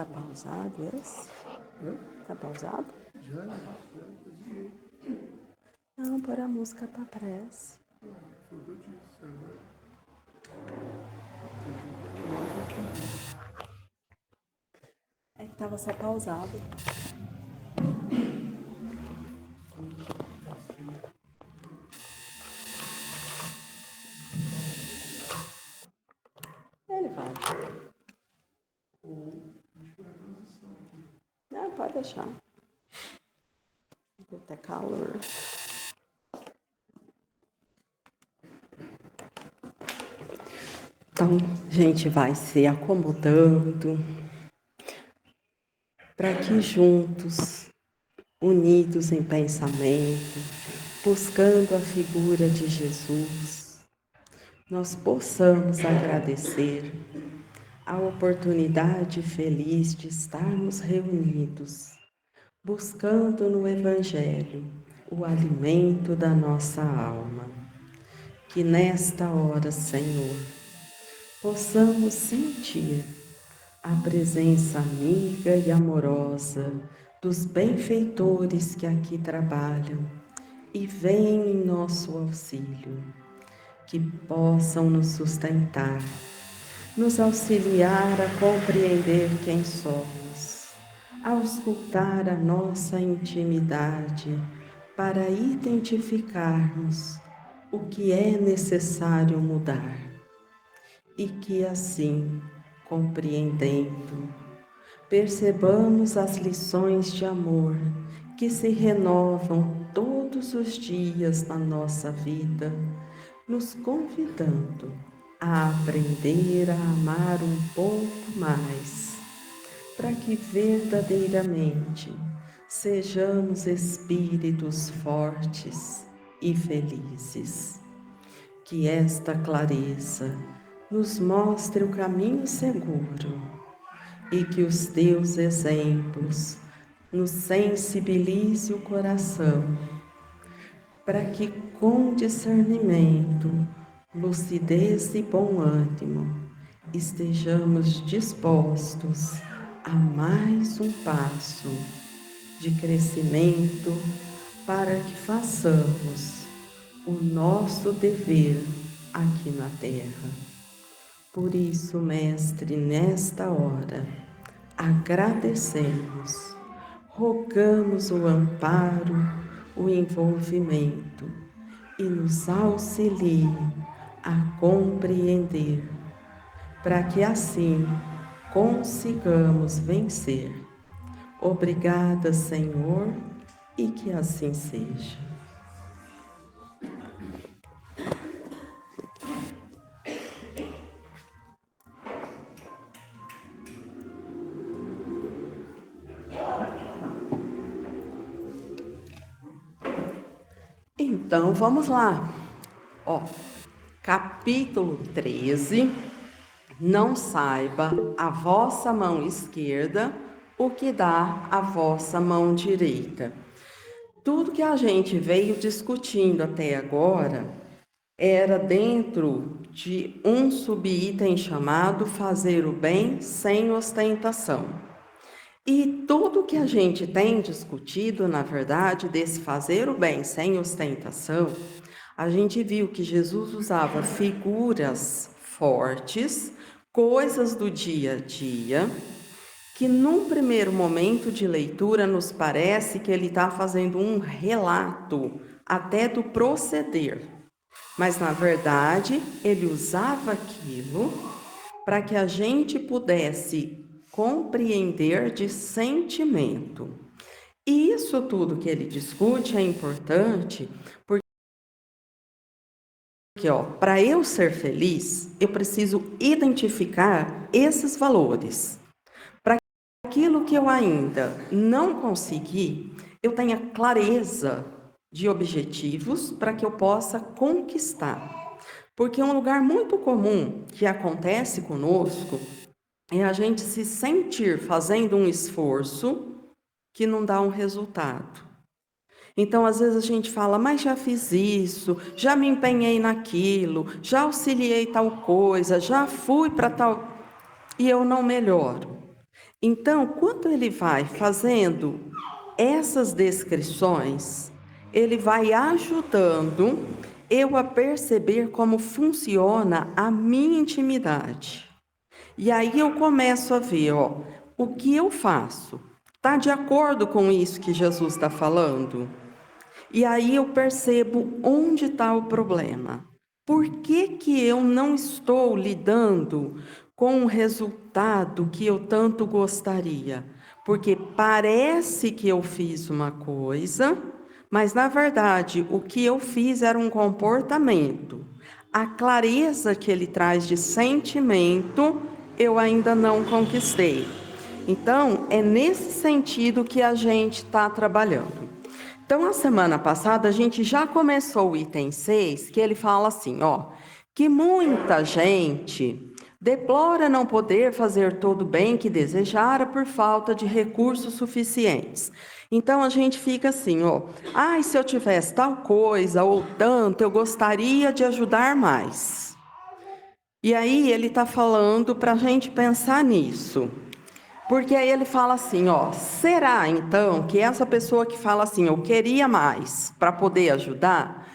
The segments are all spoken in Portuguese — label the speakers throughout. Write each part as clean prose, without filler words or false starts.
Speaker 1: Tá pausado esse? Tá pausado?
Speaker 2: Já.
Speaker 1: Não, pôr a música pra prece.
Speaker 2: Foi o que eu disse agora.
Speaker 1: É que tava só pausado. Ele vai. Não, pode deixar. Vou ter calor. Então, a gente vai se acomodando para que juntos, unidos em pensamento, buscando a figura de Jesus, nós possamos agradecer a oportunidade feliz de estarmos reunidos, buscando no Evangelho o alimento da nossa alma. Que nesta hora, Senhor, possamos sentir a presença amiga e amorosa dos benfeitores que aqui trabalham e vêm em nosso auxílio, que possam nos sustentar, nos auxiliar a compreender quem somos, a auscultar a nossa intimidade para identificarmos o que é necessário mudar e que assim, compreendendo, percebamos as lições de amor que se renovam todos os dias na nossa vida, nos convidando a aprender a amar um pouco mais, para que verdadeiramente sejamos espíritos fortes e felizes. Que esta clareza nos mostre o caminho seguro e que os teus exemplos nos sensibilize o coração, para que com discernimento, lucidez e bom ânimo estejamos dispostos a mais um passo de crescimento para que façamos o nosso dever aqui na terra. Por isso, Mestre, nesta hora, agradecemos, rogamos o amparo, o envolvimento e nos auxilie a compreender, para que assim consigamos vencer. Obrigada, Senhor, e que assim seja. Então, vamos lá. Ó, capítulo 13. Não saiba a vossa mão esquerda o que dá a vossa mão direita. Tudo que a gente veio discutindo até agora era dentro de um subitem chamado fazer o bem sem ostentação. E tudo que a gente tem discutido, na verdade, desse fazer o bem sem ostentação, a gente viu que Jesus usava figuras fortes, coisas do dia a dia, que num primeiro momento de leitura nos parece que ele está fazendo um relato até do proceder. Mas, na verdade, ele usava aquilo para que a gente pudesse compreender de sentimento. E isso tudo que ele discute é importante, porque, para eu ser feliz, eu preciso identificar esses valores. Para aquilo que eu ainda não consegui, eu tenha clareza de objetivos para que eu possa conquistar. Porque um lugar muito comum que acontece conosco é a gente se sentir fazendo um esforço que não dá um resultado. Então, às vezes a gente fala, mas já fiz isso, já me empenhei naquilo, já auxiliei tal coisa, já fui para tal... e eu não melhoro. Então, quando ele vai fazendo essas descrições, ele vai ajudando eu a perceber como funciona a minha intimidade. E aí eu começo a ver, o que eu faço está de acordo com isso que Jesus está falando? E aí eu percebo onde está o problema. Por que eu não estou lidando com o resultado que eu tanto gostaria? Porque parece que eu fiz uma coisa, mas na verdade o que eu fiz era um comportamento. A clareza que ele traz de sentimento, eu ainda não conquistei. Então, é nesse sentido que a gente está trabalhando. Então, a semana passada, a gente já começou o item 6, que ele fala assim, que muita gente deplora não poder fazer todo o bem que desejara por falta de recursos suficientes. Então, a gente fica assim, se eu tivesse tal coisa ou tanto, eu gostaria de ajudar mais. E aí, ele está falando para a gente pensar nisso. Porque aí ele fala assim, será então que essa pessoa que fala assim, eu queria mais para poder ajudar,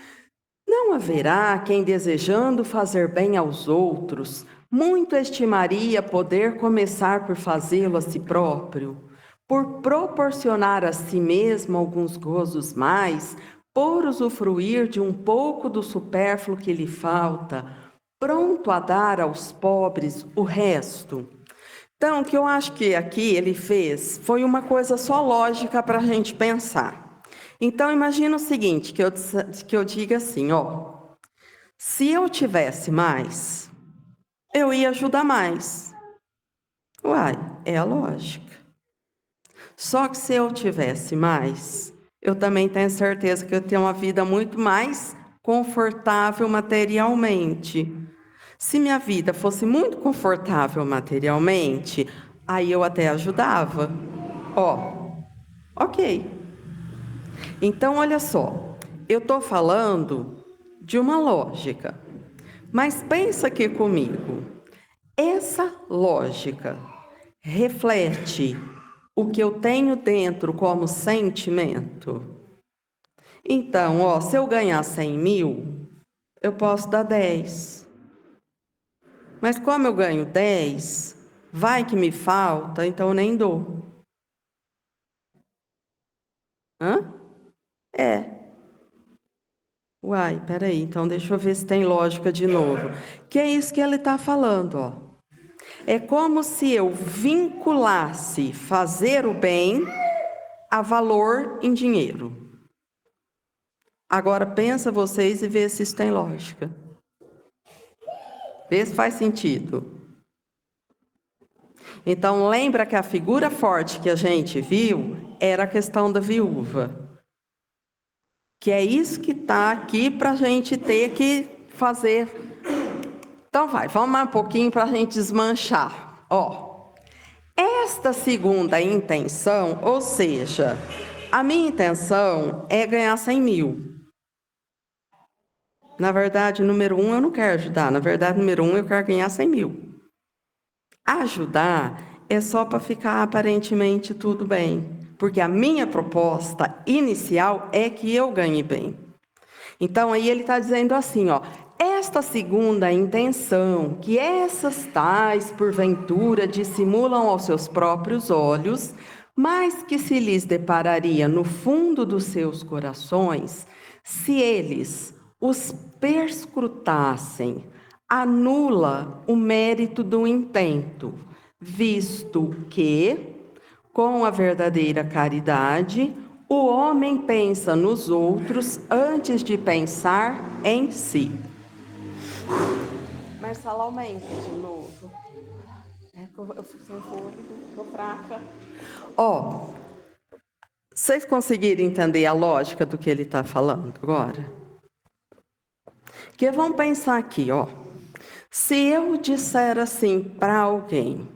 Speaker 1: não haverá quem desejando fazer bem aos outros, muito estimaria poder começar por fazê-lo a si próprio, por proporcionar a si mesmo alguns gozos mais, por usufruir de um pouco do supérfluo que lhe falta, pronto a dar aos pobres o resto. Então, o que eu acho que aqui ele fez foi uma coisa só lógica para a gente pensar. Então, imagina o seguinte, que eu diga assim, se eu tivesse mais, eu ia ajudar mais. Uai, é a lógica. Só que se eu tivesse mais, eu também tenho certeza que eu tenho uma vida muito mais confortável materialmente. Se minha vida fosse muito confortável materialmente, aí eu até ajudava. Ok. Então, olha só, eu estou falando de uma lógica, mas pensa aqui comigo. Essa lógica reflete o que eu tenho dentro como sentimento? Então, se eu ganhar 100 mil, eu posso dar 10. Mas como eu ganho 10, vai que me falta, então eu nem dou. Hã? É. Uai, peraí, então deixa eu ver se tem lógica de novo. Que é isso que ele está falando, É como se eu vinculasse fazer o bem a valor em dinheiro. Agora pensa vocês e vê se isso tem lógica. Vê se faz sentido. Então, lembra que a figura forte que a gente viu era a questão da viúva. Que é isso que está aqui para a gente ter que fazer. Então, vamos mais um pouquinho para a gente desmanchar. Esta segunda intenção, ou seja, a minha intenção é ganhar 100 mil. Na verdade, número 1 eu não quero ajudar. Na verdade, número 1 eu quero ganhar 100 mil. Ajudar é só para ficar aparentemente tudo bem. Porque a minha proposta inicial é que eu ganhe bem. Então, aí ele está dizendo assim, esta segunda intenção, que essas tais, porventura, dissimulam aos seus próprios olhos, mas que se lhes depararia no fundo dos seus corações, se eles os perscrutassem, anula o mérito do intento, visto que, com a verdadeira caridade, o homem pensa nos outros antes de pensar em si. Marcela, aumenta de novo. Eu fico sem fôlego, estou fraca. Vocês conseguiram entender a lógica do que ele está falando agora? Que vamos pensar aqui, Se eu disser assim para alguém,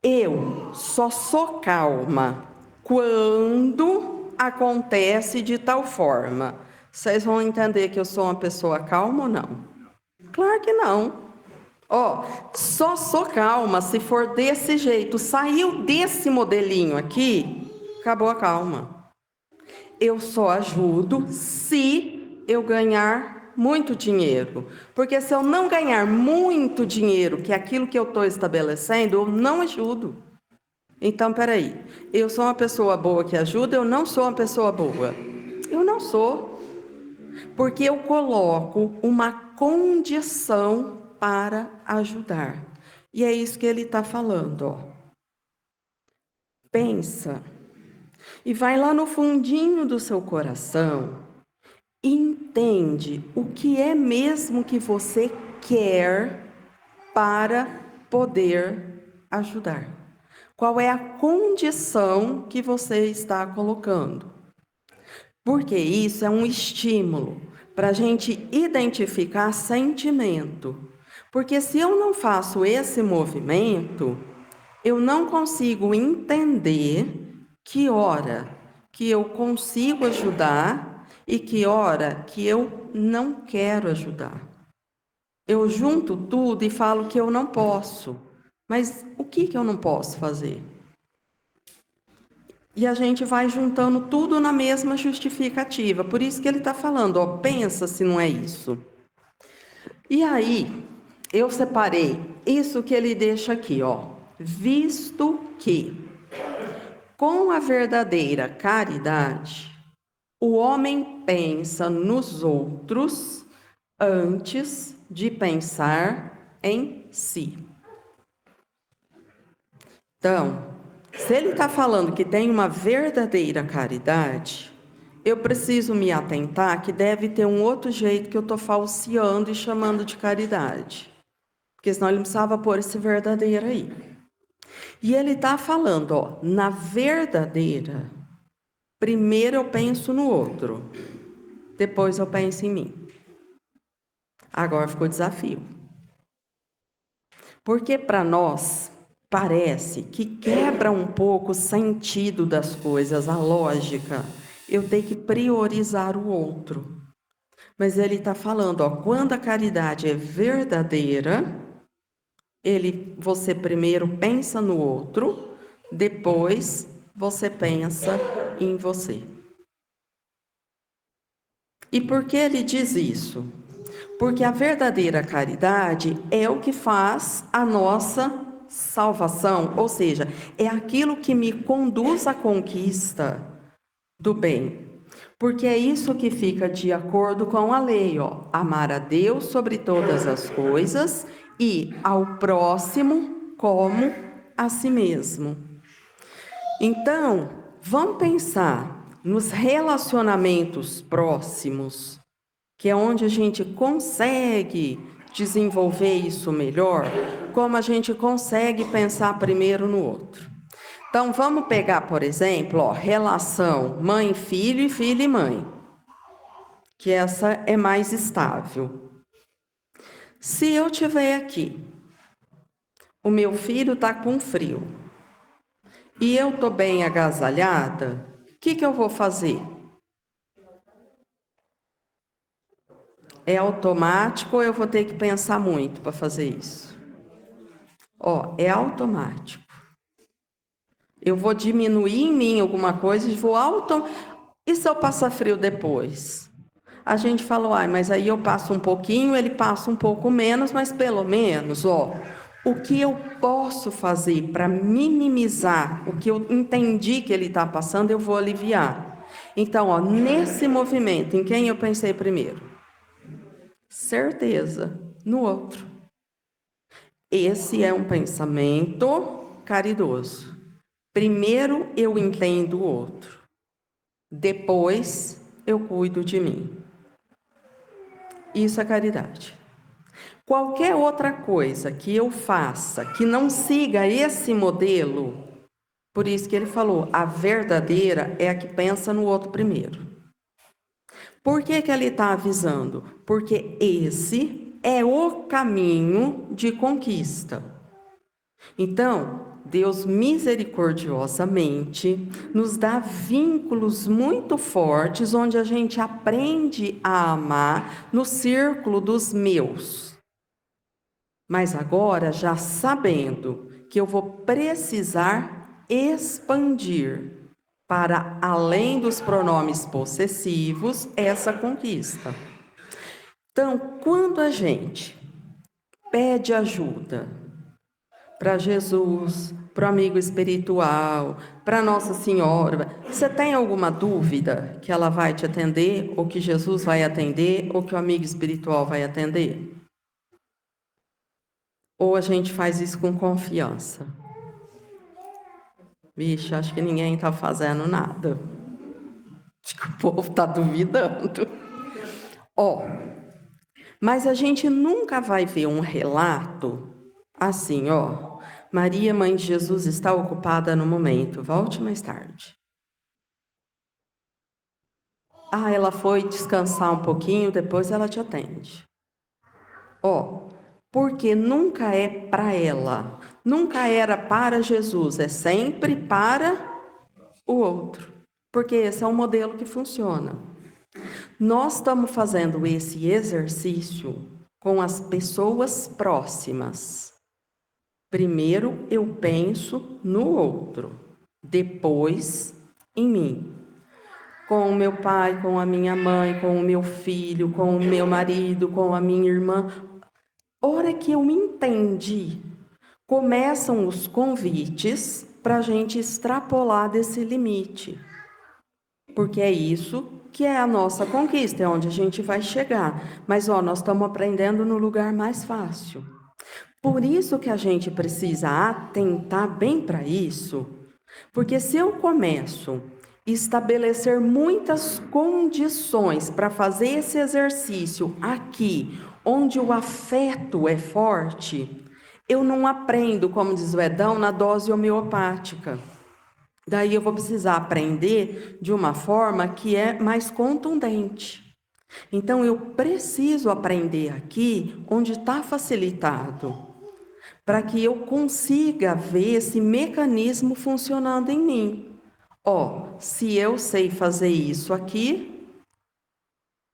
Speaker 1: eu só sou calma quando acontece de tal forma, vocês vão entender que eu sou uma pessoa calma ou não? Claro que não. Ó, só sou calma se for desse jeito. Saiu desse modelinho aqui, acabou a calma. Eu só ajudo se eu ganhar muito dinheiro. Porque se eu não ganhar muito dinheiro, que é aquilo que eu estou estabelecendo, eu não ajudo. Então, peraí, eu sou uma pessoa boa que ajuda, eu não sou uma pessoa boa. Eu não sou. Porque eu coloco uma condição para ajudar. E é isso que ele está falando, ó. Pensa e vai lá no fundinho do seu coração, entende o que é mesmo que você quer para poder ajudar. Qual é a condição que você está colocando? Porque isso é um estímulo para a gente identificar sentimento. Porque se eu não faço esse movimento, eu não consigo entender que hora que eu consigo ajudar e que hora que eu não quero ajudar. Eu junto tudo e falo que eu não posso. Mas o que eu não posso fazer? E a gente vai juntando tudo na mesma justificativa. Por isso que ele está falando, ó, pensa se não é isso. E aí, eu separei isso que ele deixa aqui, ó. Visto que, com a verdadeira caridade, o homem pensa nos outros antes de pensar em si. Então, se ele está falando que tem uma verdadeira caridade, eu preciso me atentar que deve ter um outro jeito que eu estou falseando e chamando de caridade. Porque senão ele não precisava pôr esse verdadeiro aí. E ele está falando, ó, na verdadeira, primeiro eu penso no outro, depois eu penso em mim. Agora ficou desafio. Porque para nós, parece que quebra um pouco o sentido das coisas, a lógica. Eu tenho que priorizar o outro. Mas ele está falando, ó, quando a caridade é verdadeira, você primeiro pensa no outro, depois você pensa em você. E por que ele diz isso? Porque a verdadeira caridade é o que faz a nossa salvação, ou seja, é aquilo que me conduz à conquista do bem. Porque é isso que fica de acordo com a lei, ó, amar a Deus sobre todas as coisas e ao próximo como a si mesmo. Então, vamos pensar nos relacionamentos próximos, que é onde a gente consegue desenvolver isso melhor, como a gente consegue pensar primeiro no outro. Então, vamos pegar, por exemplo, ó, relação mãe-filho e filho e mãe, que essa é mais estável. Se eu tiver aqui, o meu filho está com frio, e eu estou bem agasalhada, o que eu vou fazer? É automático ou eu vou ter que pensar muito para fazer isso? Ó, é automático. Eu vou diminuir em mim alguma coisa e vou E se eu passar frio depois? A gente falou, mas aí eu passo um pouquinho, ele passa um pouco menos, mas pelo menos, ó, o que eu posso fazer para minimizar o que eu entendi que ele está passando, eu vou aliviar. Então, ó, nesse movimento, em quem eu pensei primeiro? Certeza, no outro. Esse é um pensamento caridoso. Primeiro eu entendo o outro, depois eu cuido de mim. Isso é caridade. Qualquer outra coisa que eu faça que não siga esse modelo, por isso que ele falou, a verdadeira é a que pensa no outro primeiro. Por que ele está avisando? Porque esse é o caminho de conquista. Então, Deus misericordiosamente nos dá vínculos muito fortes onde a gente aprende a amar no círculo dos meus. Mas agora, já sabendo que eu vou precisar expandir para além dos pronomes possessivos essa conquista. Então, quando a gente pede ajuda para Jesus, para o amigo espiritual, para Nossa Senhora, você tem alguma dúvida que ela vai te atender, ou que Jesus vai atender, ou que o amigo espiritual vai atender? Ou a gente faz isso com confiança? Vixe, acho que ninguém está fazendo nada. Acho que o povo está duvidando. Mas a gente nunca vai ver um relato assim, Maria, mãe de Jesus, está ocupada no momento, volte mais tarde. Ela foi descansar um pouquinho, depois ela te atende. Porque nunca é para ela, nunca era para Jesus, é sempre para o outro. Porque esse é um modelo que funciona. Nós estamos fazendo esse exercício com as pessoas próximas. Primeiro eu penso no outro, depois em mim. Com o meu pai, com a minha mãe, com o meu filho, com o meu marido, com a minha irmã. Hora que eu entendi, começam os convites para a gente extrapolar desse limite. Porque é isso que é a nossa conquista, é onde a gente vai chegar. Mas, nós estamos aprendendo no lugar mais fácil. Por isso que a gente precisa atentar bem para isso, porque se eu começo a estabelecer muitas condições para fazer esse exercício aqui, onde o afeto é forte, eu não aprendo, como diz o Edão, na dose homeopática. Daí eu vou precisar aprender de uma forma que é mais contundente. Então eu preciso aprender aqui onde está facilitado, para que eu consiga ver esse mecanismo funcionando em mim. Se eu sei fazer isso aqui,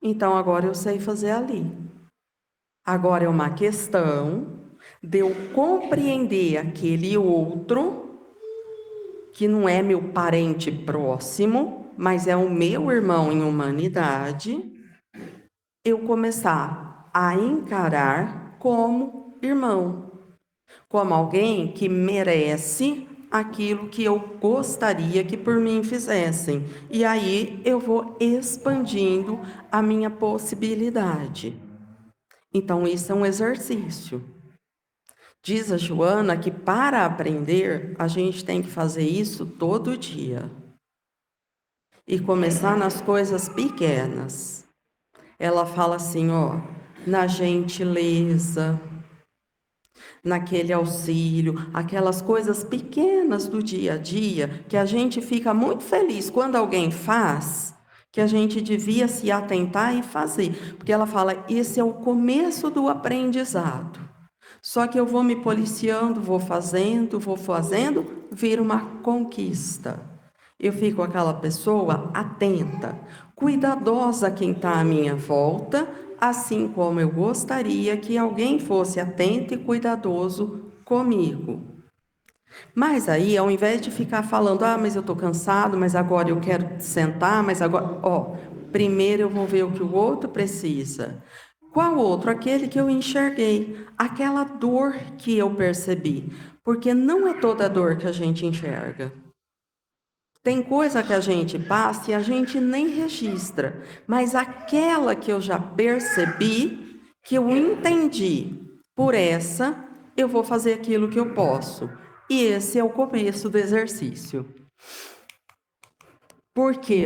Speaker 1: então agora eu sei fazer ali. Agora é uma questão de eu compreender aquele outro, que não é meu parente próximo, mas é o meu irmão em humanidade, eu começar a encarar como irmão, como alguém que merece aquilo que eu gostaria que por mim fizessem. E aí eu vou expandindo a minha possibilidade. Então, isso é um exercício. Diz a Joana que para aprender, a gente tem que fazer isso todo dia. E começar nas coisas pequenas. Ela fala assim, na gentileza, naquele auxílio, aquelas coisas pequenas do dia a dia, que a gente fica muito feliz quando alguém faz, que a gente devia se atentar e fazer. Porque ela fala, esse é o começo do aprendizado. Só que eu vou me policiando, vou fazendo, vira uma conquista. Eu fico aquela pessoa atenta, cuidadosa a quem está à minha volta, assim como eu gostaria que alguém fosse atento e cuidadoso comigo. Mas aí, ao invés de ficar falando, mas eu estou cansado, mas agora eu quero sentar, mas agora, primeiro eu vou ver o que o outro precisa. Qual outro? Aquele que eu enxerguei, aquela dor que eu percebi. Porque não é toda dor que a gente enxerga. Tem coisa que a gente passa e a gente nem registra, mas aquela que eu já percebi, que eu entendi, por essa eu vou fazer aquilo que eu posso. E esse é o começo do exercício. Porque,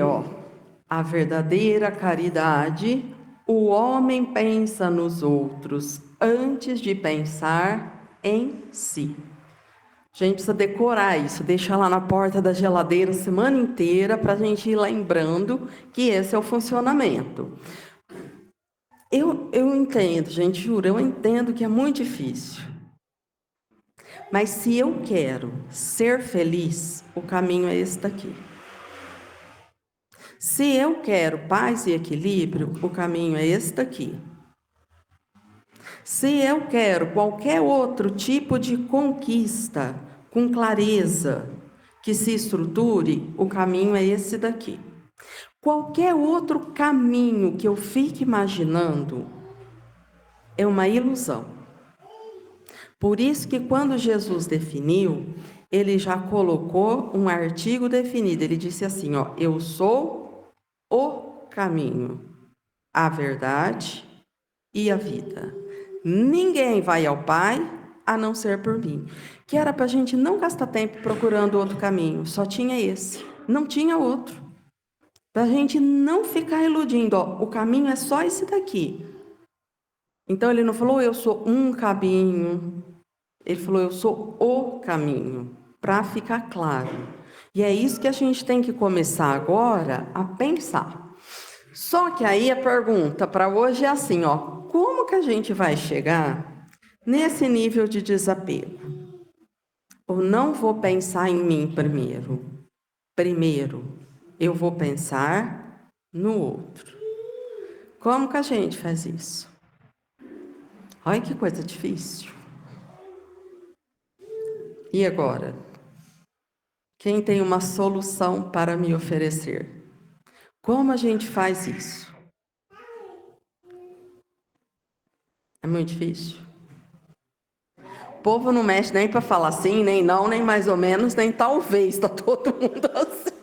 Speaker 1: a verdadeira caridade, o homem pensa nos outros antes de pensar em si. A gente precisa decorar isso, deixar lá na porta da geladeira a semana inteira para a gente ir lembrando que esse é o funcionamento. Eu entendo, gente, juro, eu entendo que é muito difícil. Mas se eu quero ser feliz, o caminho é esse daqui. Se eu quero paz e equilíbrio, o caminho é esse daqui. Se eu quero qualquer outro tipo de conquista, com clareza, que se estruture, o caminho é esse daqui. Qualquer outro caminho que eu fique imaginando é uma ilusão. Por isso que quando Jesus definiu, ele já colocou um artigo definido. Ele disse assim, ó, eu sou o caminho, a verdade e a vida. Ninguém vai ao Pai a não ser por mim. Que era para a gente não gastar tempo procurando outro caminho, só tinha esse, não tinha outro. Para a gente não ficar iludindo, ó, o caminho é só esse daqui. Então ele não falou, eu sou um caminho, ele falou, eu sou o caminho, para ficar claro. E é isso que a gente tem que começar agora a pensar. Só que aí a pergunta para hoje é assim, ó, como que a gente vai chegar nesse nível de desapego? Eu não vou pensar em mim primeiro. Primeiro, eu vou pensar no outro. Como que a gente faz isso? Olha que coisa difícil. E agora? Quem tem uma solução para me oferecer? Como a gente faz isso? É muito difícil. O povo não mexe nem para falar sim, nem não, nem mais ou menos, nem talvez. Está todo mundo assim.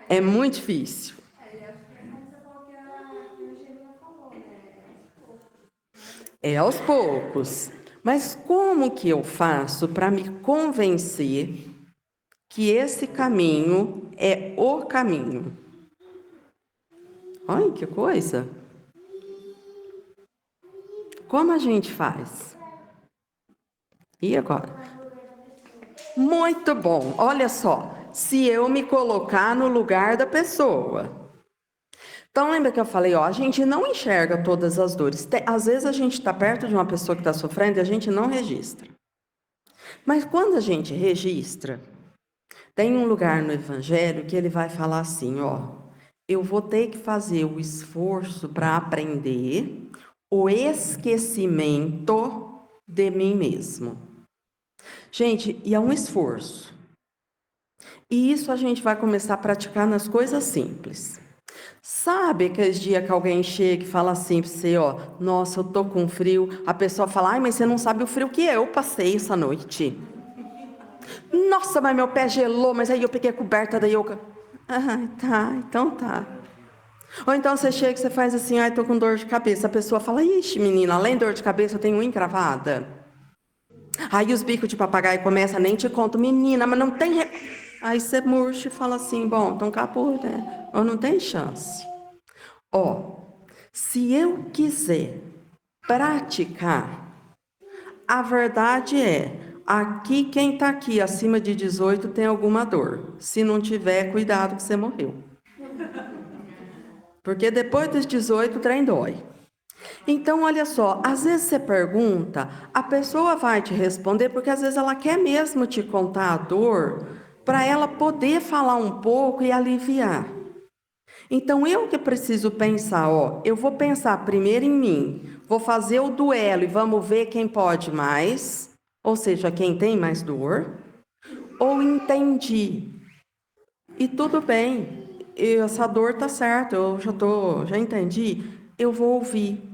Speaker 1: É muito difícil. É aos poucos. Mas como que eu faço para me convencer que esse caminho é o caminho? Olha que coisa! Como a gente faz? E agora? Muito bom. Olha só, se eu me colocar no lugar da pessoa. Então, lembra que eu falei, ó, a gente não enxerga todas as dores. Às vezes a gente está perto de uma pessoa que está sofrendo e a gente não registra. Mas quando a gente registra, tem um lugar no Evangelho que ele vai falar assim, ó, eu vou ter que fazer o esforço para aprender o esquecimento de mim mesmo. Gente, e é um esforço. E isso a gente vai começar a praticar nas coisas simples. Sabe aqueles dias que alguém chega e fala assim para você, ó, nossa, eu tô com frio. A pessoa fala, ai, mas você não sabe o frio que eu passei essa noite. Nossa, mas meu pé gelou, mas aí eu peguei a coberta, daí eu... Ah, tá, então tá. Ou então você chega e você faz assim, ai, tô com dor de cabeça. A pessoa fala, ixi, menina, além de dor de cabeça, eu tenho unha encravada. Aí os bicos de papagaio começam, nem te conto, menina, mas não tem... Aí você murcha e fala assim, bom, então capô, né? Ou não tem chance. Ó, se eu quiser praticar, a verdade é, aqui quem está aqui acima de 18 tem alguma dor. Se não tiver, cuidado que você morreu. Porque depois dos 18 o trem dói. Então, olha só, às vezes você pergunta, a pessoa vai te responder, porque às vezes ela quer mesmo te contar a dor, para ela poder falar um pouco e aliviar. Então, eu que preciso pensar, ó, eu vou pensar primeiro em mim, vou fazer o duelo e vamos ver quem pode mais, ou seja, quem tem mais dor, ou entendi. E tudo bem, essa dor tá certa, eu já entendi, eu vou ouvir.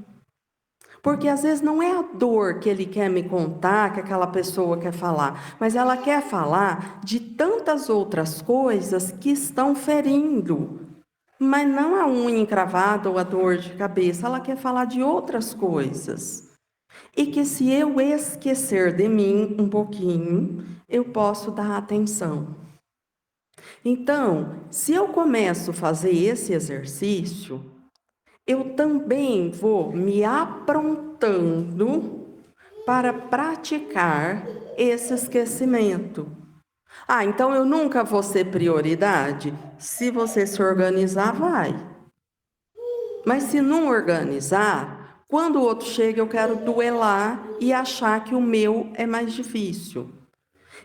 Speaker 1: Porque às vezes não é a dor que ele quer me contar, que aquela pessoa quer falar, mas ela quer falar de tantas outras coisas que estão ferindo. Mas não a unha encravada ou a dor de cabeça, ela quer falar de outras coisas. E que se eu esquecer de mim um pouquinho, eu posso dar atenção. Então, se eu começo a fazer esse exercício, eu também vou me aprontando para praticar esse esquecimento. Ah, então eu nunca vou ser prioridade? Se você se organizar, vai. Mas se não organizar, quando o outro chega, eu quero duelar e achar que o meu é mais difícil.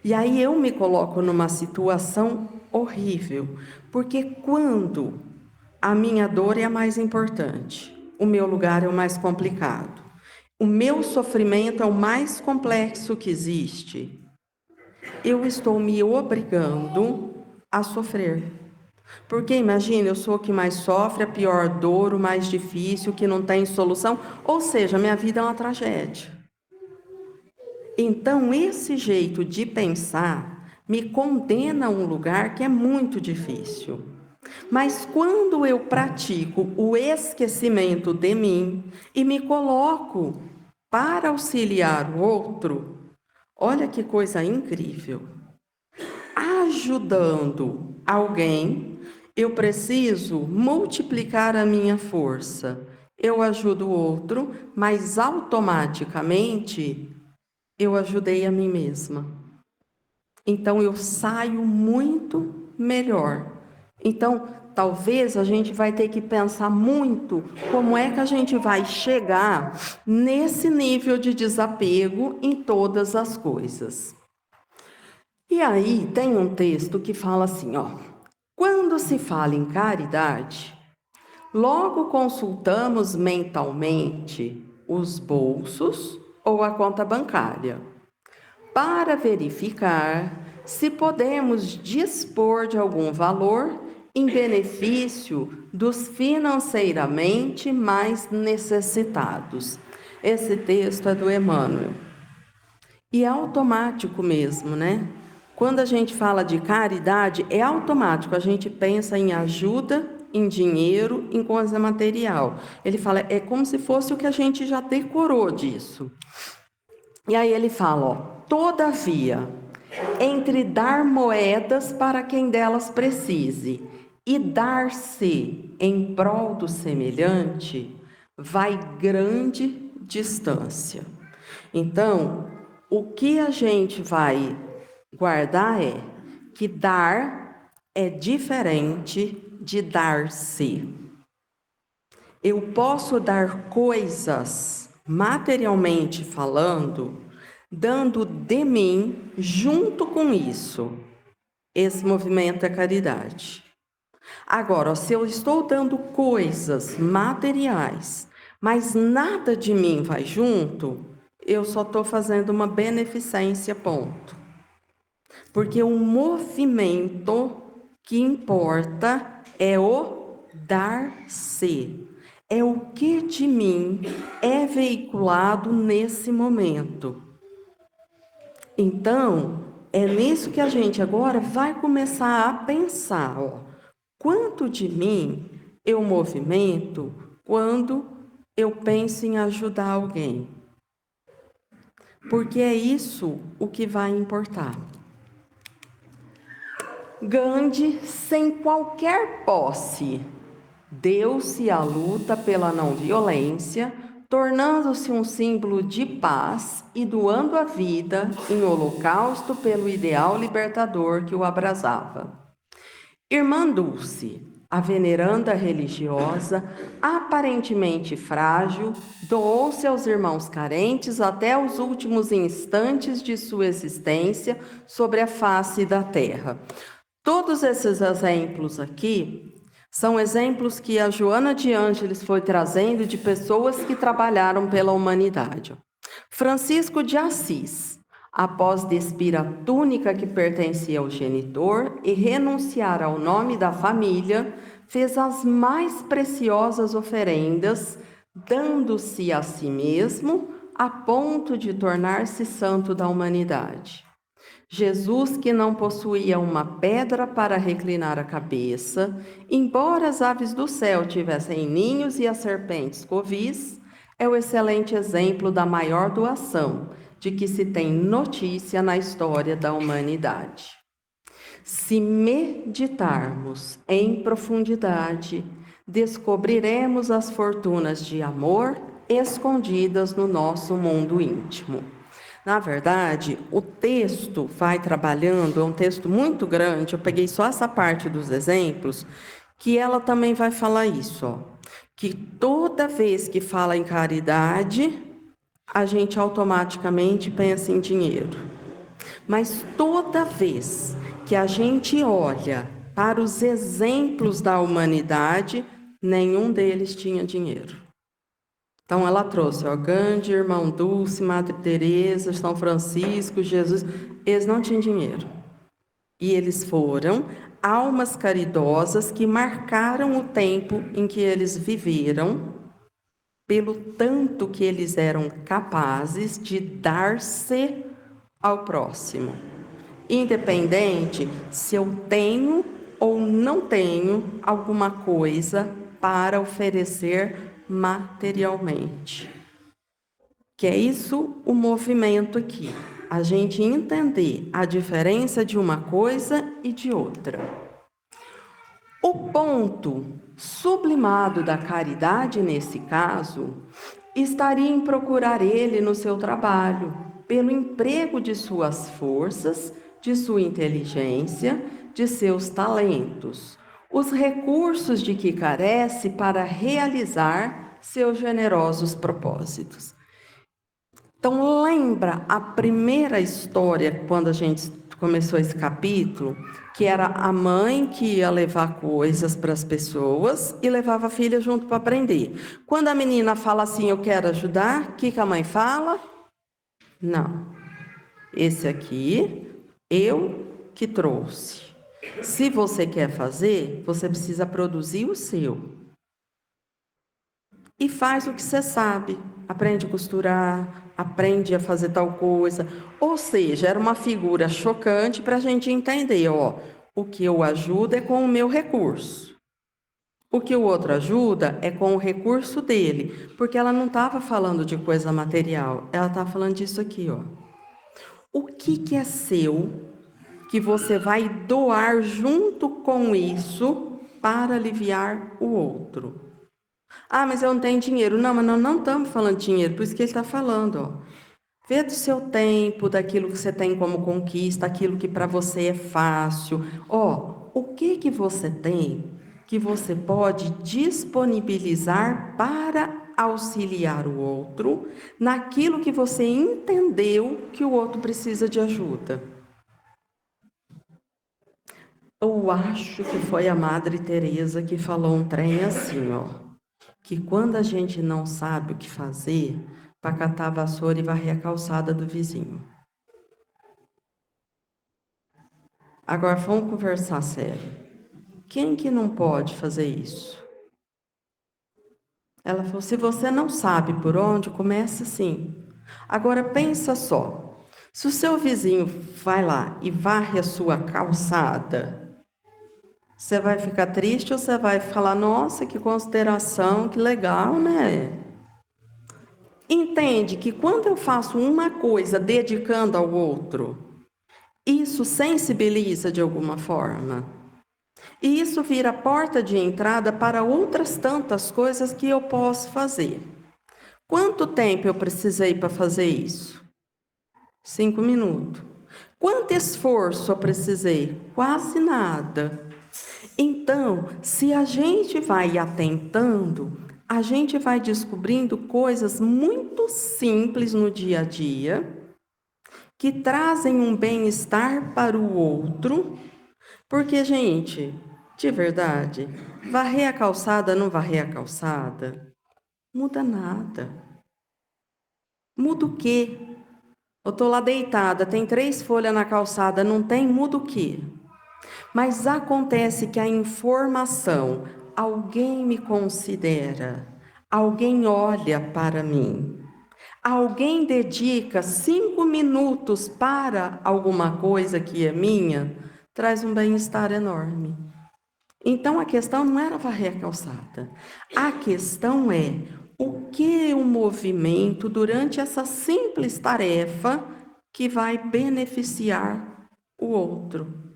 Speaker 1: E aí eu me coloco numa situação horrível, porque quando a minha dor é a mais importante, o meu lugar é o mais complicado. O meu sofrimento é o mais complexo que existe. Eu estou me obrigando a sofrer. Porque imagina, eu sou o que mais sofre, a pior dor, o mais difícil, o que não tem solução. Ou seja, minha vida é uma tragédia. Então, esse jeito de pensar me condena a um lugar que é muito difícil. Mas quando eu pratico o esquecimento de mim e me coloco para auxiliar o outro, olha que coisa incrível. Ajudando alguém, eu preciso multiplicar a minha força. Eu ajudo o outro, mas automaticamente eu ajudei a mim mesma. Então eu saio muito melhor. Então, talvez a gente vai ter que pensar muito como é que a gente vai chegar nesse nível de desapego em todas as coisas. E aí tem um texto que fala assim, ó: quando se fala em caridade, logo consultamos mentalmente os bolsos ou a conta bancária, para verificar se podemos dispor de algum valor em benefício dos financeiramente mais necessitados. Esse texto é do Emmanuel. E é automático mesmo, né? Quando a gente fala de caridade, é automático, a gente pensa em ajuda, em dinheiro, em coisa material. Ele fala, é como se fosse o que a gente já decorou disso. E aí ele fala, ó: todavia, entre dar moedas para quem delas precise e dar-se em prol do semelhante, vai grande distância. Então, o que a gente vai guardar é que dar é diferente de dar-se. Eu posso dar coisas, materialmente falando, dando de mim junto com isso. Esse movimento é caridade. Agora, se eu estou dando coisas materiais, mas nada de mim vai junto, eu só estou fazendo uma beneficência, ponto. Porque o movimento que importa é o dar-se. É o que de mim é veiculado nesse momento. Então, é nisso que a gente agora vai começar a pensar, ó, quanto de mim eu movimento quando eu penso em ajudar alguém. Porque é isso o que vai importar. Gandhi, sem qualquer posse, deu-se à luta pela não violência, tornando-se um símbolo de paz e doando a vida em holocausto pelo ideal libertador que o abrasava. Irmã Dulce, a veneranda religiosa, aparentemente frágil, doou-se aos irmãos carentes até os últimos instantes de sua existência sobre a face da terra. Todos esses exemplos aqui são exemplos que a Joana de Ângeles foi trazendo de pessoas que trabalharam pela humanidade. Francisco de Assis, após despir a túnica que pertencia ao genitor e renunciar ao nome da família, fez as mais preciosas oferendas, dando-se a si mesmo a ponto de tornar-se santo da humanidade. Jesus, que não possuía uma pedra para reclinar a cabeça, embora as aves do céu tivessem ninhos e as serpentes covis, é o excelente exemplo da maior doação de que se tem notícia na história da humanidade. Se meditarmos em profundidade, descobriremos as fortunas de amor escondidas no nosso mundo íntimo. Na verdade, o texto vai trabalhando, é um texto muito grande, eu peguei só essa parte dos exemplos, que ela também vai falar isso, ó, que toda vez que fala em caridade, a gente automaticamente pensa em dinheiro. Mas toda vez que a gente olha para os exemplos da humanidade, nenhum deles tinha dinheiro. Então, ela trouxe, ó, Gandhi, Irmão Dulce, Madre Teresa, São Francisco, Jesus. Eles não tinham dinheiro. E eles foram almas caridosas que marcaram o tempo em que eles viveram, pelo tanto que eles eram capazes de dar-se ao próximo. Independente se eu tenho ou não tenho alguma coisa para oferecer materialmente. Que é isso o movimento aqui. A gente entender a diferença de uma coisa e de outra. O ponto sublimado da caridade, nesse caso, estaria em procurar ele no seu trabalho, pelo emprego de suas forças, de sua inteligência, de seus talentos, os recursos de que carece para realizar seus generosos propósitos. Então, lembra a primeira história, quando a gente começou esse capítulo, que era a mãe que ia levar coisas para as pessoas e levava a filha junto para aprender. Quando a menina fala assim, eu quero ajudar, o que a mãe fala? Não, esse aqui, eu que trouxe. Se você quer fazer, você precisa produzir o seu. E faz o que você sabe. Aprende a costurar, aprende a fazer tal coisa. Ou seja, era uma figura chocante para a gente entender, ó, o que eu ajudo é com o meu recurso. O que o outro ajuda é com o recurso dele. Porque ela não estava falando de coisa material, ela estava falando disso aqui, ó. O que é seu, que você vai doar junto com isso para aliviar o outro? Ah, mas eu não tenho dinheiro. Não, mas não estamos falando de dinheiro, por isso que ele está falando, ó. Vê do seu tempo, daquilo que você tem como conquista, aquilo que para você é fácil. Ó, o que você tem que você pode disponibilizar para auxiliar o outro naquilo que você entendeu que o outro precisa de ajuda? Eu acho que foi a Madre Teresa que falou um trem assim, ó, que quando a gente não sabe o que fazer, para catar a vassoura e varrer a calçada do vizinho. Agora, vamos conversar sério. Quem que não pode fazer isso? Ela falou, se você não sabe por onde, começa assim. Agora, pensa só. Se o seu vizinho vai lá e varre a sua calçada, você vai ficar triste ou você vai falar, nossa, que consideração, que legal, né? Entende que quando eu faço uma coisa dedicando ao outro, isso sensibiliza de alguma forma. E isso vira porta de entrada para outras tantas coisas que eu posso fazer. Quanto tempo eu precisei para fazer isso? 5 minutos. Quanto esforço eu precisei? Quase nada. Então, se a gente vai atentando, a gente vai descobrindo coisas muito simples no dia a dia, que trazem um bem-estar para o outro, porque, gente, de verdade, varrer a calçada, não varrer a calçada, muda nada. Muda o quê? Eu estou lá deitada, tem 3 folhas na calçada, não tem? Muda o quê? Mas acontece que a informação, alguém me considera, alguém olha para mim, alguém dedica 5 minutos para alguma coisa que é minha, traz um bem-estar enorme. Então a questão não era varrer a calçada, a questão é o que o movimento durante essa simples tarefa que vai beneficiar o outro.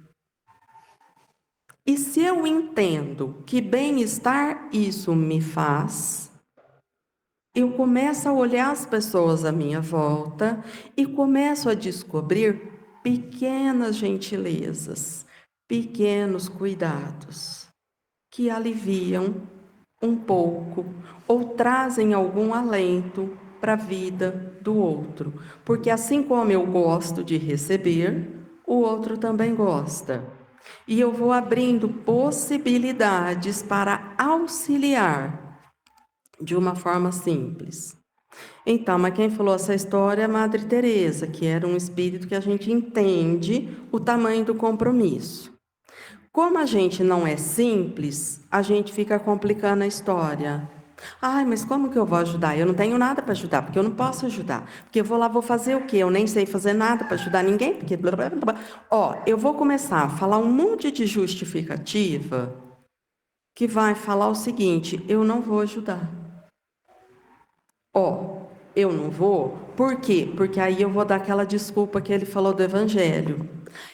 Speaker 1: E se eu entendo que bem-estar isso me faz, eu começo a olhar as pessoas à minha volta e começo a descobrir pequenas gentilezas, pequenos cuidados que aliviam um pouco ou trazem algum alento para a vida do outro. Porque assim como eu gosto de receber, o outro também gosta. E eu vou abrindo possibilidades para auxiliar de uma forma simples. Então, mas quem falou essa história é a Madre Teresa, que era um espírito que a gente entende o tamanho do compromisso. Como a gente não é simples, a gente fica complicando a história. Ai, mas como que eu vou ajudar? Eu não tenho nada para ajudar, porque eu não posso ajudar. Porque eu vou lá, vou fazer o quê? Eu nem sei fazer nada para ajudar ninguém, porque... Blá, blá, blá. Ó, eu vou começar a falar um monte de justificativa que vai falar o seguinte: eu não vou ajudar. Ó, eu não vou, por quê? Porque aí eu vou dar aquela desculpa que ele falou do evangelho.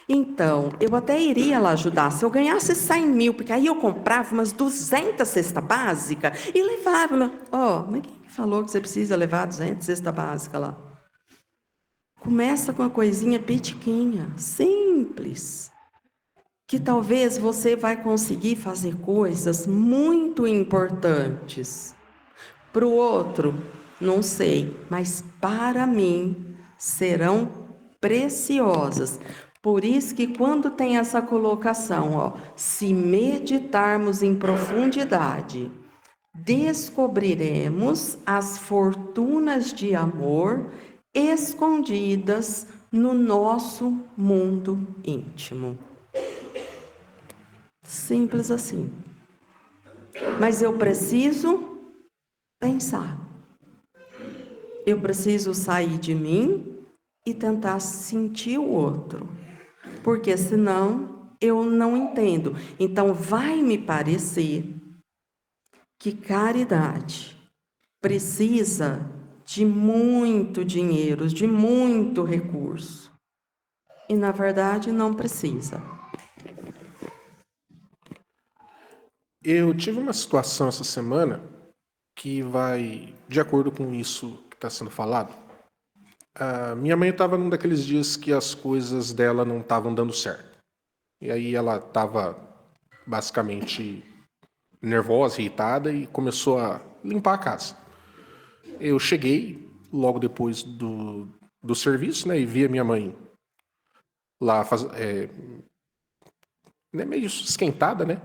Speaker 1: Então, eu até iria lá ajudar, se eu ganhasse 100 mil, porque aí eu comprava umas 200 cestas básicas e levava. Ó, mas quem falou que você precisa levar 200 cestas básicas lá? Começa com uma coisinha pitiquinha, simples, que talvez você vai conseguir fazer coisas muito importantes. Para o outro, não sei, mas para mim serão preciosas. Por isso que quando tem essa colocação, ó, se meditarmos em profundidade, descobriremos as fortunas de amor escondidas no nosso mundo íntimo. Simples assim. Mas eu preciso pensar. Eu preciso sair de mim e tentar sentir o outro, porque senão eu não entendo. Então vai me parecer que caridade precisa de muito dinheiro, de muito recurso. E na verdade não precisa.
Speaker 3: Eu tive uma situação essa semana que vai de acordo com isso que está sendo falado. A minha mãe estava num daqueles dias que as coisas dela não estavam dando certo. E aí ela estava basicamente nervosa, irritada e começou a limpar a casa. Eu cheguei logo depois do serviço, né, e vi a minha mãe lá meio esquentada, né?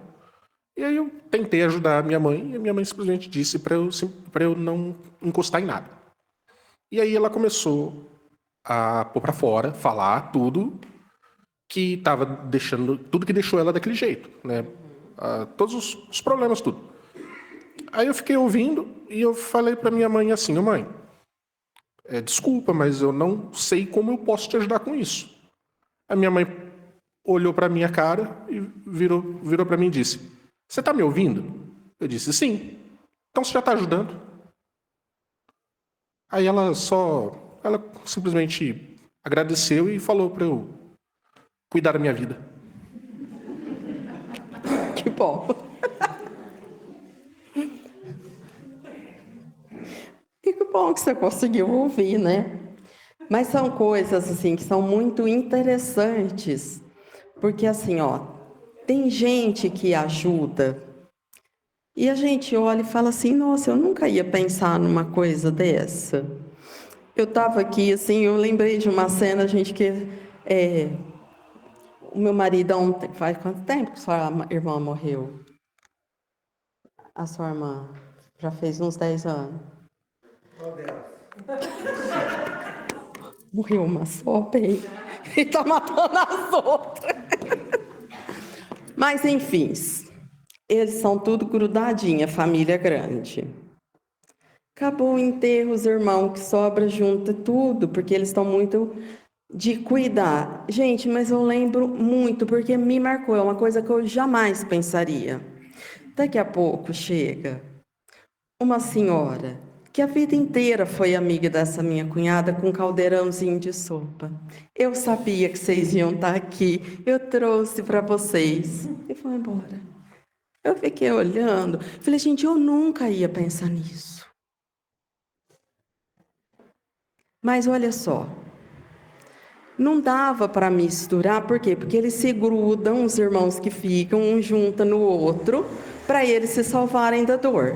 Speaker 3: E aí eu tentei ajudar a minha mãe e a minha mãe simplesmente disse para eu não encostar em nada. E aí ela começou a pôr para fora, falar tudo que estava deixando, tudo que deixou ela daquele jeito, né? Todos os problemas, tudo. Aí eu fiquei ouvindo e eu falei para minha mãe assim: "Ô mãe, desculpa, mas eu não sei como eu posso te ajudar com isso." A minha mãe olhou para minha cara e virou para mim e disse: "Você está me ouvindo?" Eu disse: "Sim." "Então você já está ajudando." Aí ela simplesmente agradeceu e falou para eu cuidar da minha vida.
Speaker 1: Que bom. E que bom que você conseguiu ouvir, né? Mas são coisas assim que são muito interessantes, porque assim, ó, tem gente que ajuda e a gente olha e fala assim: nossa, eu nunca ia pensar numa coisa dessa. Eu estava aqui assim, eu lembrei de uma cena, gente, que o meu marido ontem, faz quanto tempo que sua irmã morreu? A sua irmã já fez uns 10 anos. Morreu uma só, bem, e tá matando as outras. Mas, enfim, eles são tudo grudadinha, família grande. Acabou o enterro, os irmãos que sobra junta tudo, porque eles estão muito de cuidar. Gente, mas eu lembro muito, porque me marcou, é uma coisa que eu jamais pensaria. Daqui a pouco chega uma senhora que a vida inteira foi amiga dessa minha cunhada com um caldeirãozinho de sopa. Eu sabia que vocês iam estar aqui, eu trouxe para vocês. E foi embora. Eu fiquei olhando, falei, gente, eu nunca ia pensar nisso. Mas olha só, não dava para misturar, por quê? Porque eles se grudam, os irmãos que ficam, um junta no outro, para eles se salvarem da dor.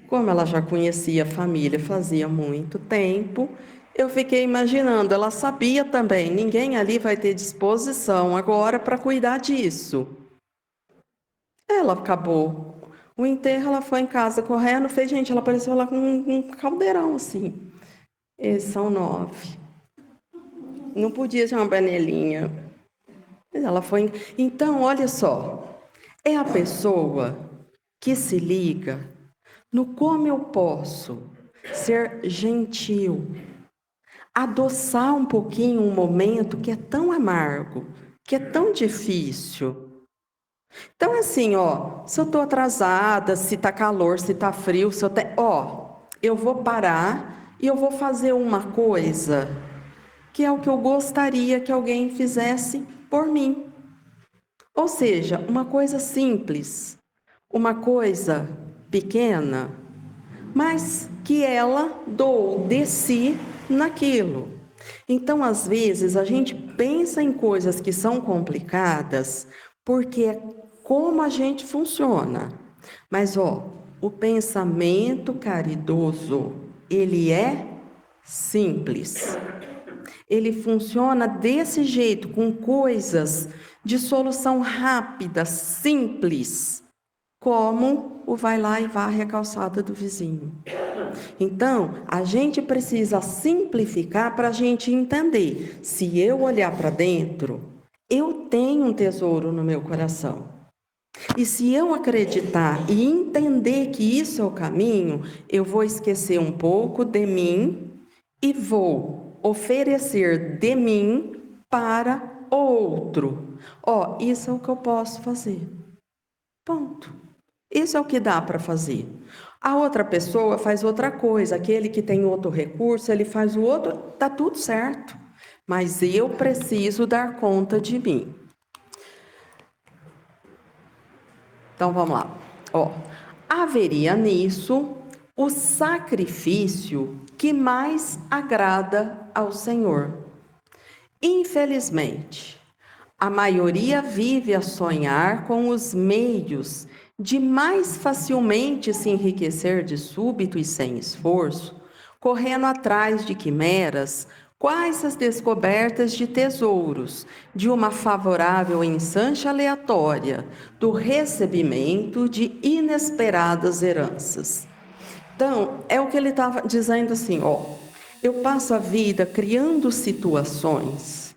Speaker 1: Como ela já conhecia a família fazia muito tempo, eu fiquei imaginando, ela sabia também, ninguém ali vai ter disposição agora para cuidar disso. Ela acabou O enterro, ela foi em casa correndo, fez, gente, ela apareceu lá com um caldeirão, assim. Eles são 9. Não podia ser uma panelinha. Mas ela foi. Então, olha só. É a pessoa que se liga no como eu posso ser gentil, adoçar um pouquinho um momento que é tão amargo, que é tão difícil. Então, assim, ó, se eu tô atrasada, se tá calor, se tá frio, se eu eu vou parar e eu vou fazer uma coisa que é o que eu gostaria que alguém fizesse por mim. Ou seja, uma coisa simples, uma coisa pequena, mas que ela doou de si naquilo. Então, às vezes, a gente pensa em coisas que são complicadas porque é como a gente funciona. Mas, ó, o pensamento caridoso, ele é simples. Ele funciona desse jeito, com coisas de solução rápida, simples, como o vai lá e varre a calçada do vizinho. Então, a gente precisa simplificar para a gente entender. Se eu olhar para dentro, eu tenho um tesouro no meu coração. E se eu acreditar e entender que isso é o caminho, eu vou esquecer um pouco de mim e vou oferecer de mim para o outro. Ó, isso é o que eu posso fazer. Ponto. Isso é o que dá para fazer. A outra pessoa faz outra coisa, aquele que tem outro recurso, ele faz o outro, tá tudo certo. Mas eu preciso dar conta de mim. Então vamos lá. Ó, haveria nisso o sacrifício que mais agrada ao Senhor. Infelizmente, a maioria vive a sonhar com os meios de mais facilmente se enriquecer de súbito e sem esforço, correndo atrás de quimeras, quais as descobertas de tesouros, de uma favorável ensanche aleatória, do recebimento de inesperadas heranças. Então, é o que ele estava dizendo assim, ó, eu passo a vida criando situações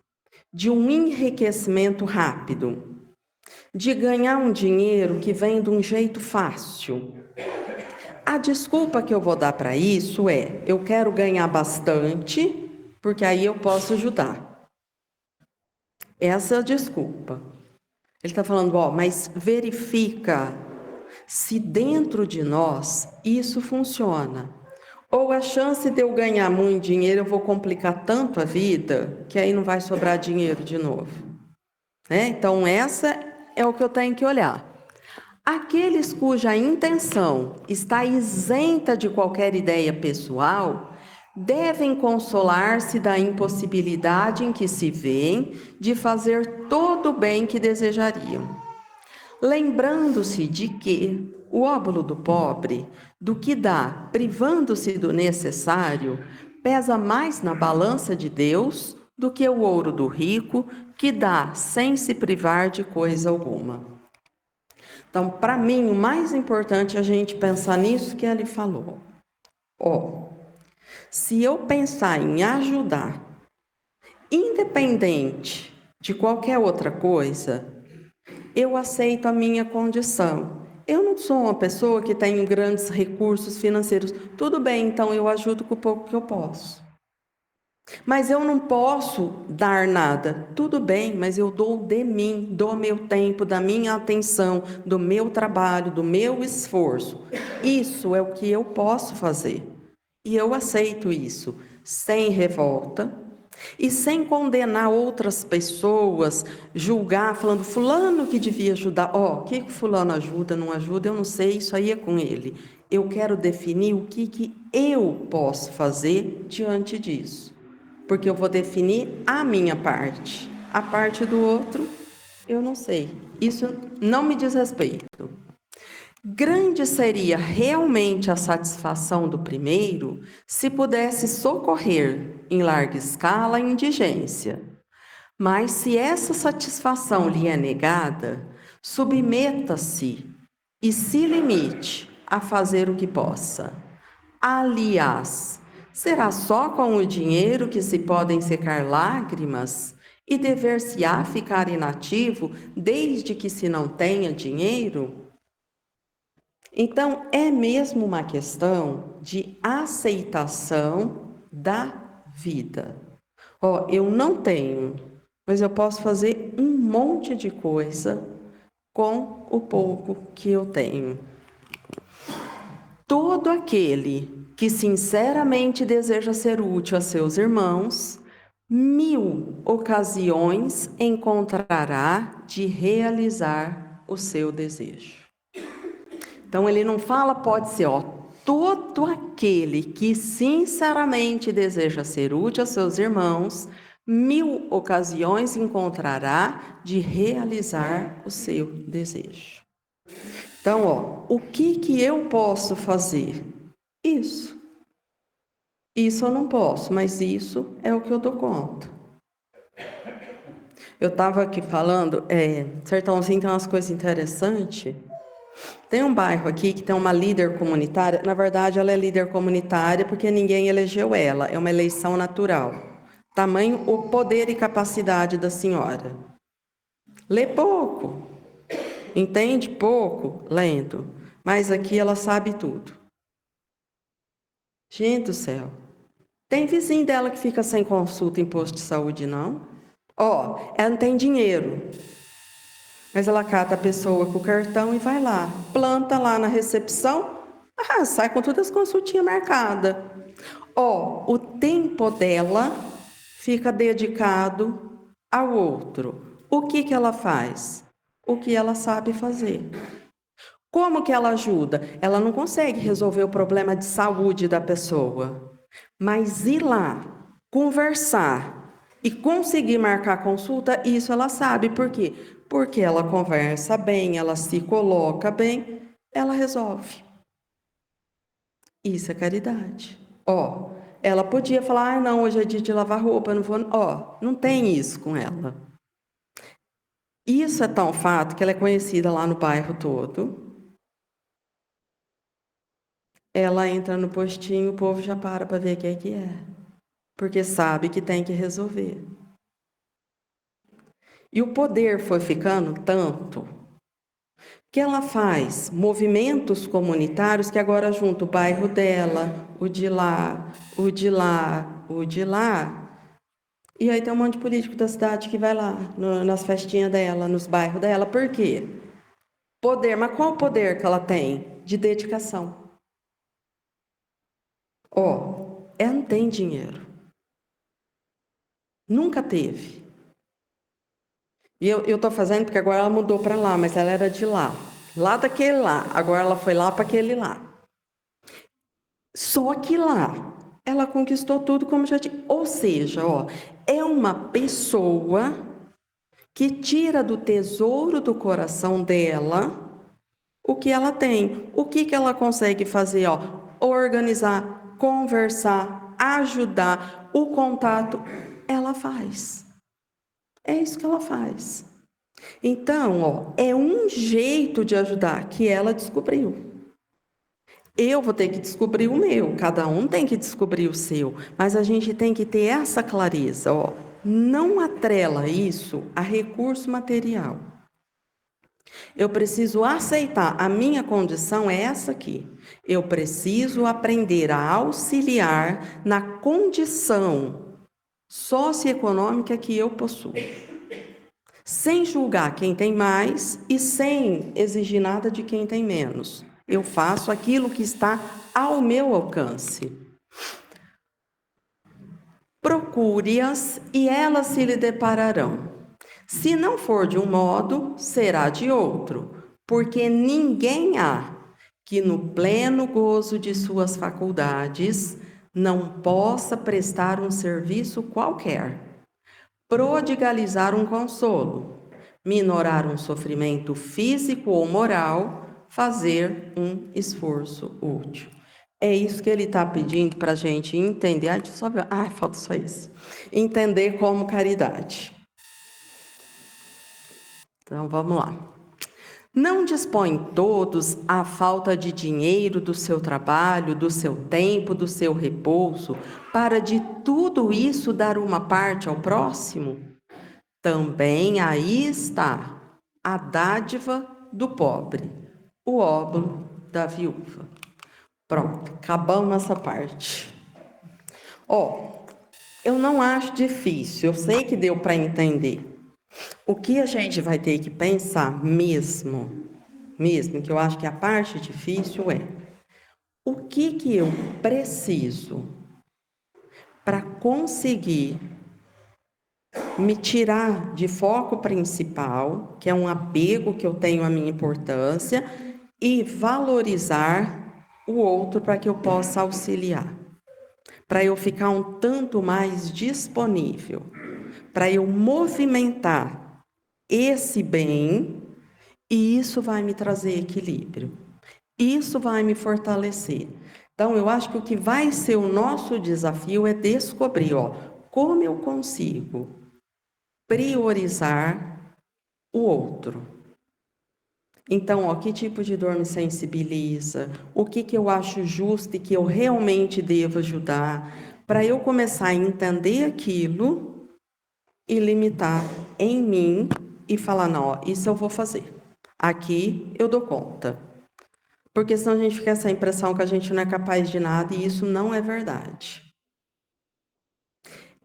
Speaker 1: de um enriquecimento rápido, de ganhar um dinheiro que vem de um jeito fácil. A desculpa que eu vou dar para isso é: eu quero ganhar bastante, porque aí eu posso ajudar. Essa é a desculpa. Ele está falando, ó, mas verifica se dentro de nós isso funciona. Ou a chance de eu ganhar muito dinheiro, eu vou complicar tanto a vida, que aí não vai sobrar dinheiro de novo. Então, essa é o que eu tenho que olhar. Aqueles cuja intenção está isenta de qualquer ideia pessoal, devem consolar-se da impossibilidade em que se veem de fazer todo o bem que desejariam. Lembrando-se de que o óbolo do pobre, do que dá, privando-se do necessário, pesa mais na balança de Deus do que o ouro do rico, que dá sem se privar de coisa alguma. Então, para mim, o mais importante é a gente pensar nisso que ele falou. Se eu pensar em ajudar, independente de qualquer outra coisa, eu aceito a minha condição. Eu não sou uma pessoa que tem grandes recursos financeiros. Tudo bem, então eu ajudo com o pouco que eu posso. Mas eu não posso dar nada. Tudo bem, mas eu dou de mim, do meu tempo, da minha atenção, do meu trabalho, do meu esforço. Isso é o que eu posso fazer. E eu aceito isso, sem revolta e sem condenar outras pessoas, julgar, falando, fulano que devia ajudar. O que fulano ajuda, não ajuda, eu não sei, isso aí é com ele. Eu quero definir o que eu posso fazer diante disso. Porque eu vou definir a minha parte. A parte do outro, eu não sei. Isso não me diz respeito. Grande seria realmente a satisfação do primeiro se pudesse socorrer em larga escala a indigência. Mas se essa satisfação lhe é negada, submeta-se e se limite a fazer o que possa. Aliás, será só com o dinheiro que se podem secar lágrimas e dever-se-á ficar inativo desde que se não tenha dinheiro? Então, é mesmo uma questão de aceitação da vida. Ó, eu não tenho, mas eu posso fazer um monte de coisa com o pouco que eu tenho. Todo aquele que sinceramente deseja ser útil a seus irmãos, 1000 ocasiões encontrará de realizar o seu desejo. Então ele não fala, pode ser, ó, todo aquele que sinceramente deseja ser útil a seus irmãos, 1000 ocasiões encontrará de realizar o seu desejo. Então, ó, o que eu posso fazer? Isso. Isso eu não posso, mas isso é o que eu dou conta. Eu estava aqui falando, Sertãozinho tem umas coisas interessantes. Tem um bairro aqui que tem uma líder comunitária. Na verdade, ela é líder comunitária porque ninguém elegeu ela. É uma eleição natural. Tamanho, o poder e capacidade da senhora. Lê pouco. Entende pouco? Lendo. Mas aqui ela sabe tudo. Gente do céu. Tem vizinho dela que fica sem consulta em posto de saúde, não? Ó, ela não tem dinheiro. Mas ela cata a pessoa com o cartão e vai lá. Planta lá na recepção. Sai com todas as consultinhas marcadas. Ó, o tempo dela fica dedicado ao outro. O que ela faz? O que ela sabe fazer. Como que ela ajuda? Ela não consegue resolver o problema de saúde da pessoa. Mas ir lá, conversar e conseguir marcar consulta, isso ela sabe. Por quê? Porque ela conversa bem, ela se coloca bem, ela resolve. Isso é caridade. Ó, ela podia falar, não, hoje é dia de lavar roupa, eu não vou... Ó, não tem isso com ela. Isso é tão fato que ela é conhecida lá no bairro todo. Ela entra no postinho, o povo já para ver o que é. Porque sabe que tem que resolver. E o poder foi ficando tanto que ela faz movimentos comunitários que agora junta o bairro dela, o de lá, o de lá, o de lá. E aí tem um monte de político da cidade que vai lá, nas festinhas dela, nos bairros dela. Por quê? Poder, mas qual o poder que ela tem? De dedicação. Ó, ela não tem dinheiro. Nunca teve. E eu tô fazendo porque agora ela mudou para lá, mas ela era de lá. Lá daquele lá. Agora ela foi lá para aquele lá. Só que lá, ela conquistou tudo como já tinha. Ou seja, ó, é uma pessoa que tira do tesouro do coração dela o que ela tem. O que ela consegue fazer? Ó, organizar, conversar, ajudar, o contato, ela faz. É isso que ela faz. Então, ó, é um jeito de ajudar que ela descobriu. Eu vou ter que descobrir o meu, cada um tem que descobrir o seu, mas a gente tem que ter essa clareza, ó. Não atrela isso a recurso material. Eu preciso aceitar, a minha condição é essa aqui. Eu preciso aprender a auxiliar na condição socioeconômica que eu possuo. Sem julgar quem tem mais e sem exigir nada de quem tem menos. Eu faço aquilo que está ao meu alcance. Procure-as e elas se lhe depararão. Se não for de um modo, será de outro, porque ninguém há que no pleno gozo de suas faculdades não possa prestar um serviço qualquer, prodigalizar um consolo, minorar um sofrimento físico ou moral, fazer um esforço útil. É isso que ele está pedindo para a gente entender. Falta só isso. Entender como caridade. Então, vamos lá. Não dispõem todos a falta de dinheiro do seu trabalho, do seu tempo, do seu repouso, para de tudo isso dar uma parte ao próximo? Também aí está a dádiva do pobre, o óbolo da viúva. Pronto, acabamos essa parte. Eu não acho difícil, eu sei que deu para entender. O que a gente vai ter que pensar mesmo, que eu acho que a parte difícil é: o que eu preciso para conseguir me tirar de foco principal, que é um apego que eu tenho à minha importância, e valorizar o outro para que eu possa auxiliar, para eu ficar um tanto mais disponível, para eu movimentar esse bem, e isso vai me trazer equilíbrio, isso vai me fortalecer. Então, eu acho que o que vai ser o nosso desafio é descobrir, como eu consigo priorizar o outro. Então, que tipo de dor me sensibiliza? O que eu acho justo e que eu realmente devo ajudar? Para eu começar a entender aquilo e limitar em mim e falar, não, isso eu vou fazer. Aqui eu dou conta. Porque senão a gente fica essa impressão que a gente não é capaz de nada e isso não é verdade.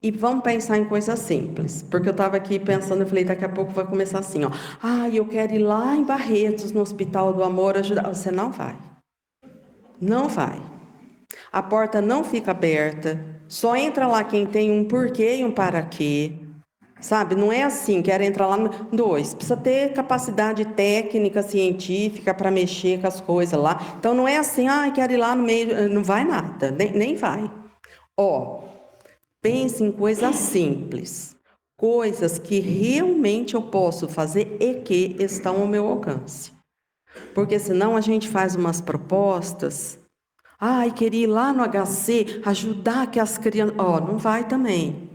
Speaker 1: E vamos pensar em coisas simples, porque eu estava aqui pensando, eu falei, daqui a pouco vai começar assim, eu quero ir lá em Barretos, no Hospital do Amor, ajudar. Você não vai. Não vai. A porta não fica aberta, só entra lá quem tem um porquê e um para quê. Sabe, não é assim, quero entrar lá. Dois, precisa ter capacidade técnica, científica para mexer com as coisas lá. Então não é assim, quero ir lá no meio, não vai nada, nem vai. Pense em coisas simples, coisas que realmente eu posso fazer e que estão ao meu alcance. Porque senão a gente faz umas propostas, queria ir lá no HC, ajudar que as crianças... não vai também.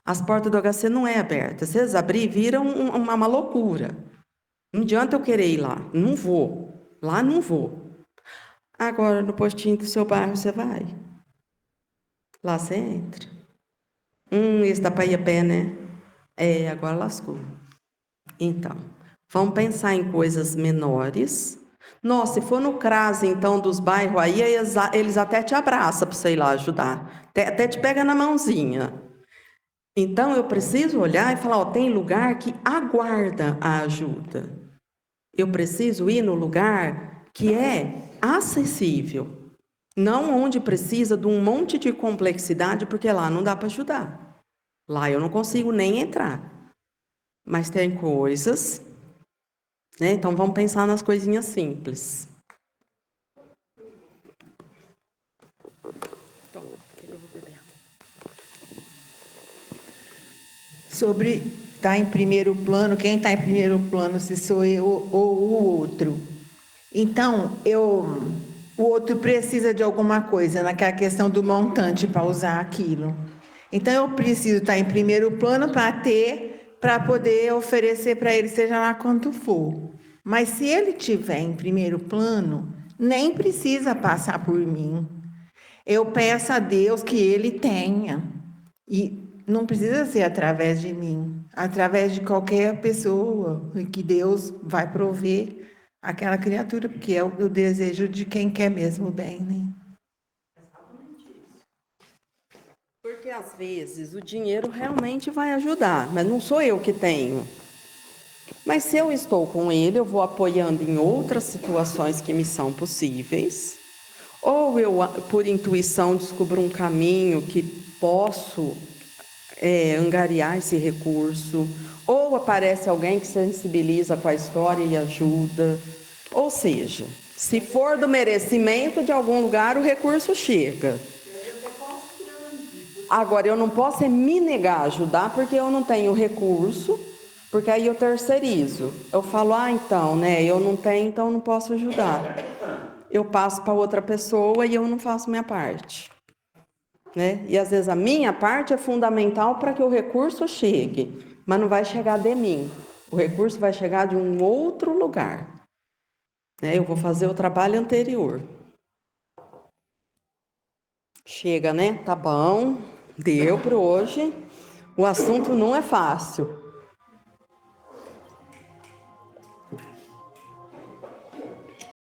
Speaker 1: As portas do HC não é aberta. Se eles abrir, vira uma loucura. Não adianta eu querer ir lá. Não vou. Lá não vou. Agora, no postinho do seu bairro, você vai. Lá você entra. Esse dá para ir a pé, né? Agora lascou. Então, vamos pensar em coisas menores. Nossa, se for no CRAS, então, dos bairros aí, eles até te abraçam para você ir lá ajudar. Até te pega na mãozinha. Então, eu preciso olhar e falar, tem lugar que aguarda a ajuda. Eu preciso ir no lugar que é acessível. Não onde precisa de um monte de complexidade, porque lá não dá para ajudar. Lá eu não consigo nem entrar. Mas tem coisas, né? Então, vamos pensar nas coisinhas simples.
Speaker 4: Sobre estar em primeiro plano, quem está em primeiro plano, se sou eu ou o outro. Então, o outro precisa de alguma coisa, naquela questão do montante para usar aquilo. Então, eu preciso estar em primeiro plano para poder oferecer para ele, seja lá quanto for. Mas se ele estiver em primeiro plano, nem precisa passar por mim. Eu peço a Deus que ele tenha. E não precisa ser através de mim, através de qualquer pessoa, que Deus vai prover aquela criatura, porque é o desejo de quem quer mesmo bem, né?
Speaker 1: Porque às vezes o dinheiro realmente vai ajudar, mas não sou eu que tenho. Mas se eu estou com ele, eu vou apoiando em outras situações que me são possíveis, ou eu, por intuição, descubro um caminho que posso angariar esse recurso, ou aparece alguém que sensibiliza com a história e ajuda. Ou seja, se for do merecimento de algum lugar, o recurso chega. Agora, eu não posso me negar a ajudar porque eu não tenho recurso, porque aí eu terceirizo. Eu falo, então, né, eu não tenho, então eu não posso ajudar. Eu passo para outra pessoa e eu não faço minha parte. Né? E às vezes a minha parte é fundamental para que o recurso chegue, mas não vai chegar de mim. O recurso vai chegar de um outro lugar. né? Eu vou fazer o trabalho anterior. Chega, né? Tá bom. Deu para hoje. O assunto não é fácil.